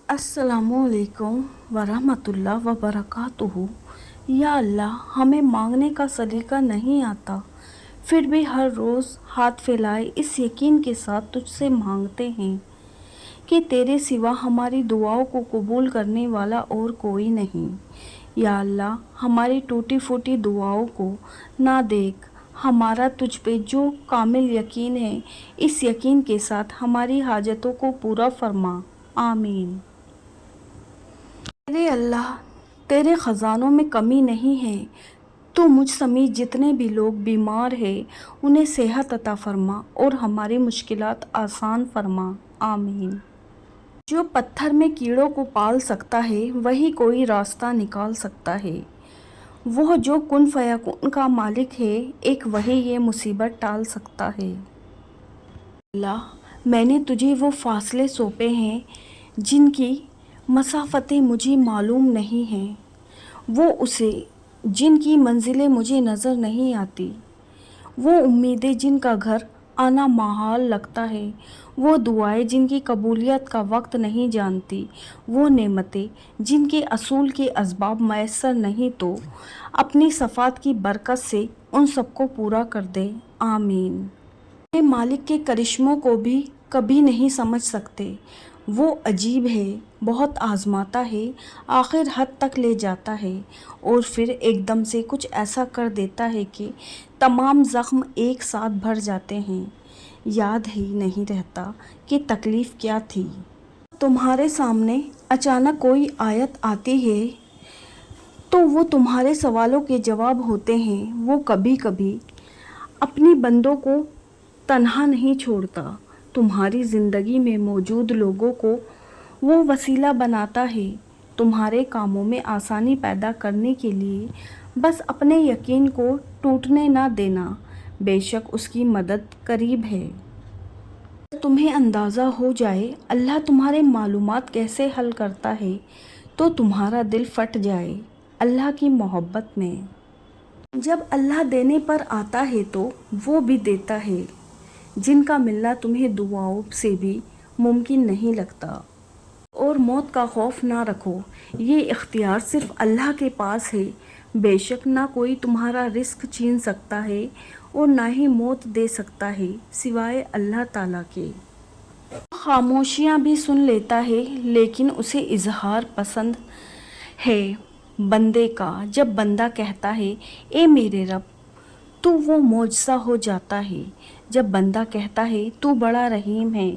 अस्सलामुअलैकुम वरहमतुल्लाह वबरकातुहू। या अल्लाह, हमें मांगने का सलीका नहीं आता, फिर भी हर रोज़ हाथ फैलाए इस यकीन के साथ तुझसे मांगते हैं कि तेरे सिवा हमारी दुआओं को कबूल करने वाला और कोई नहीं। या अल्लाह, हमारी टूटी फूटी दुआओं को ना देख, हमारा तुझ पे जो कामिल यकीन है, इस यकीन के साथ हमारी हाजतों को पूरा फरमा। आमीन। तेरे अल्लाह, तेरे ख़ज़ानों में कमी नहीं है, तो मुझ समेत जितने भी लोग बीमार हैं उन्हें सेहत अता फरमा और हमारी मुश्किलात आसान फरमा। आमीन। जो पत्थर में कीड़ों को पाल सकता है वही कोई रास्ता निकाल सकता है। वह जो कुन फयाकुन का मालिक है, एक वही ये मुसीबत टाल सकता है। अल्लाह, मैंने तुझे वो फासले सौंपे हैं जिनकी मसाफ़तें मुझे मालूम नहीं हैं, वो उसे जिनकी मंजिलें मुझे नज़र नहीं आती, वो उम्मीदें जिनका घर आना महाल लगता है, वो दुआएं जिनकी कबूलियत का वक्त नहीं जानती, वो नेमतें जिनके असूल के असबाब मैसर नहीं, तो अपनी सफ़ात की बरकत से उन सबको पूरा कर दे। आमीन। अपने मालिक के करिश्मों को भी कभी नहीं समझ सकते। वो अजीब है, बहुत आजमाता है, आखिर हद तक ले जाता है और फिर एकदम से कुछ ऐसा कर देता है कि तमाम ज़ख्म एक साथ भर जाते हैं। याद ही नहीं रहता कि तकलीफ़ क्या थी। तुम्हारे सामने अचानक कोई आयत आती है तो वो तुम्हारे सवालों के जवाब होते हैं। वो कभी कभी अपनी बंदों को तन्हा नहीं छोड़ता। तुम्हारी ज़िंदगी में मौजूद लोगों को वो वसीला बनाता है, तुम्हारे कामों में आसानी पैदा करने के लिए। बस अपने यकीन को टूटने ना देना, बेशक उसकी मदद करीब है। तुम्हें अंदाज़ा हो जाए अल्लाह तुम्हारे मालूमात कैसे हल करता है, तो तुम्हारा दिल फट जाए अल्लाह की मोहब्बत में। जब अल्लाह देने पर आता है तो वो भी देता है जिनका मिलना तुम्हें दुआओं से भी मुमकिन नहीं लगता। और मौत का खौफ ना रखो, ये इख्तियार सिर्फ अल्लाह के पास है। बेशक ना कोई तुम्हारा रिस्क छीन सकता है और ना ही मौत दे सकता है सिवाय अल्लाह ताला के। खामोशियाँ भी सुन लेता है, लेकिन उसे इजहार पसंद है बंदे का। जब बंदा कहता है ए मेरे रब, तो वो मौजज़ा हो जाता है। जब बंदा कहता है तू बड़ा रहीम है,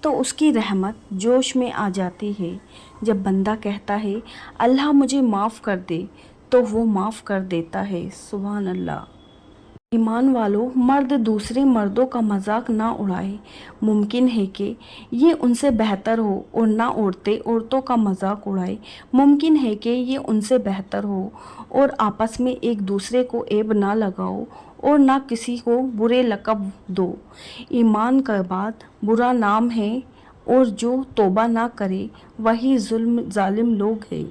तो उसकी रहमत जोश में आ जाती है। जब बंदा कहता है अल्लाह मुझे माफ़ कर दे, तो वो माफ़ कर देता है। सुभान अल्लाह। ईमान वालों, मर्द दूसरे मर्दों का मजाक ना उड़ाए। मुमकिन है कि ये उनसे बेहतर हो, और ना औरतों का मजाक उड़ाए। मुमकिन है कि ये उनसे बेहतर हो, और आपस में एक दूसरे को ऐब ना लगाओ और ना किसी को बुरे लक़ब दो। ईमान के बाद बुरा नाम है, और जो तौबा ना करे वही जालिम लोग हैं।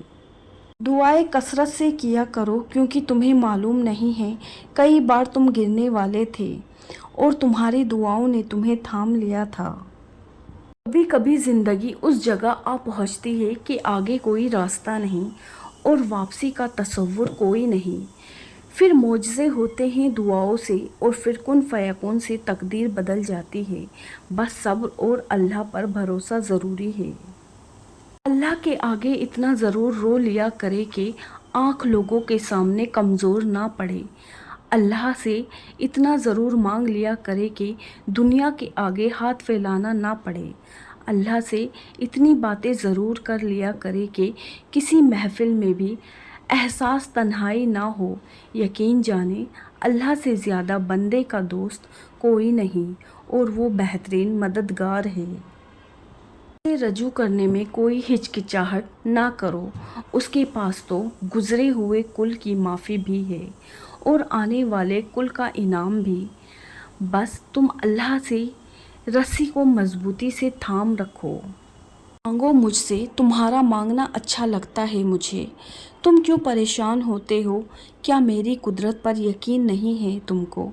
दुआएं कसरत से किया करो, क्योंकि तुम्हें मालूम नहीं है कई बार तुम गिरने वाले थे और तुम्हारी दुआओं ने तुम्हें थाम लिया था। कभी कभी ज़िंदगी उस जगह आ पहुंचती है कि आगे कोई रास्ता नहीं और वापसी का तसव्वुर कोई नहीं। फिर मोजज़े होते हैं दुआओं से, और फिर कुन फयाकुन से तकदीर बदल जाती है। बस सब्र और अल्लाह पर भरोसा ज़रूरी है। अल्लाह के आगे इतना ज़रूर रो लिया करे कि आँख लोगों के सामने कमज़ोर ना पड़े। अल्लाह से इतना ज़रूर मांग लिया करे कि दुनिया के आगे हाथ फैलाना ना पड़े। अल्लाह से इतनी बातें ज़रूर कर लिया करे कि किसी महफ़िल में भी एहसास तन्हाई ना हो। यकीन जाने अल्लाह से ज़्यादा बंदे का दोस्त कोई नहीं, और वो बेहतरीन मददगार है। रजू करने में कोई हिचकिचाहट ना करो, उसके पास तो गुज़रे हुए कुल की माफ़ी भी है और आने वाले कुल का इनाम भी। बस तुम अल्लाह से रस्सी को मजबूती से थाम रखो। मांगो मुझसे, तुम्हारा मांगना अच्छा लगता है मुझे। तुम क्यों परेशान होते हो? क्या मेरी कुदरत पर यकीन नहीं है तुमको?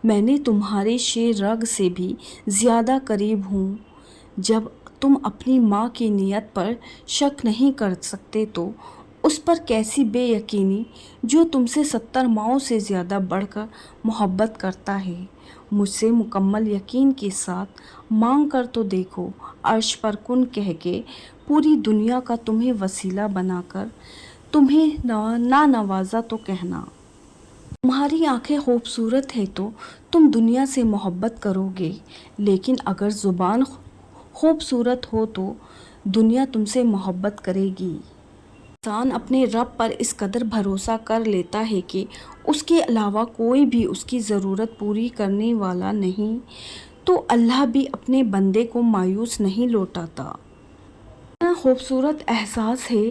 मैंने तुम्हारे शेर रग से भी ज़्यादा करीब हूँ। जब تم اپنی ماں کی نیت پر شک نہیں کر سکتے تو اس پر کیسی بے یقینی جو تم سے 70 ماؤں سے زیادہ بڑھ کر محبت کرتا ہے۔ مجھ سے مکمل یقین کے ساتھ مانگ کر تو دیکھو، عرش پر کن کہہ کے پوری دنیا کا تمہیں وسیلہ بنا کر تمہیں نہ نوازا تو کہنا۔ تمہاری آنکھیں خوبصورت ہے تو تم دنیا سے محبت کرو گے، لیکن اگر زبان خوبصورت ہو تو دنیا تم سے محبت کرے گی۔ انسان اپنے رب پر اس قدر بھروسہ کر لیتا ہے کہ اس کے علاوہ کوئی بھی اس کی ضرورت پوری کرنے والا نہیں، تو اللہ بھی اپنے بندے کو مایوس نہیں لوٹاتا۔ اتنا خوبصورت احساس ہے،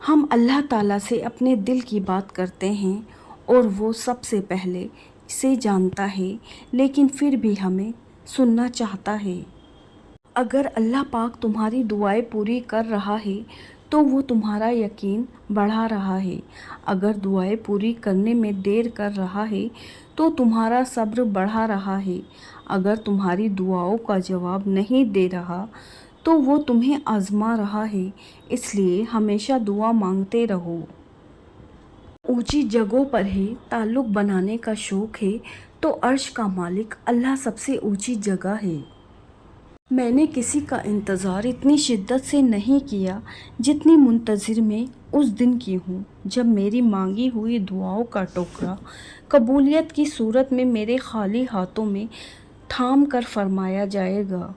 ہم اللہ تعالیٰ سے اپنے دل کی بات کرتے ہیں اور وہ سب سے پہلے اسے جانتا ہے، لیکن پھر بھی ہمیں سننا چاہتا ہے۔ اگر اللہ پاک تمہاری دعائیں پوری کر رہا ہے تو وہ تمہارا یقین بڑھا رہا ہے۔ اگر دعائیں پوری کرنے میں دیر کر رہا ہے تو تمہارا صبر بڑھا رہا ہے۔ اگر تمہاری دعاؤں کا جواب نہیں دے رہا تو وہ تمہیں آزما رہا ہے، اس لیے ہمیشہ دعا مانگتے رہو۔ اونچی جگہوں پر ہی تعلق بنانے کا شوق ہے تو عرش کا مالک اللہ سب سے اونچی جگہ ہے۔ میں نے کسی کا انتظار اتنی شدت سے نہیں کیا جتنی منتظر میں اس دن کی ہوں جب میری مانگی ہوئی دعاؤں کا ٹوکرا قبولیت کی صورت میں میرے خالی ہاتھوں میں تھام کر فرمایا جائے گا،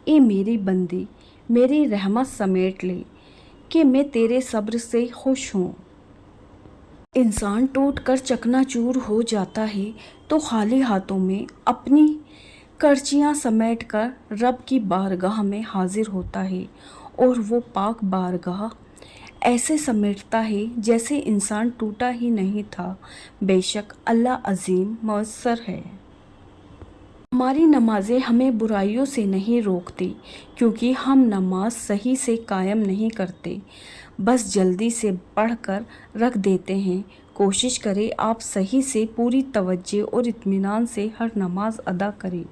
اے میری بندی، میری رحمت سمیٹ لے کہ میں تیرے صبر سے خوش ہوں۔ انسان ٹوٹ کر چکنا چور ہو جاتا ہے تو خالی ہاتھوں میں اپنی کرچیاں سمیٹ کر رب کی بارگاہ میں حاضر ہوتا ہے، اور وہ پاک بارگاہ ایسے سمیٹتا ہے جیسے انسان ٹوٹا ہی نہیں تھا۔ بے شک اللہ عظیم مؤثر ہے۔ ہماری نمازیں ہمیں برائیوں سے نہیں روکتی، کیونکہ ہم نماز صحیح سے قائم نہیں کرتے، بس جلدی سے پڑھ کر رکھ دیتے ہیں۔ کوشش کریں آپ صحیح سے پوری توجہ اور اطمینان سے ہر نماز ادا کریں۔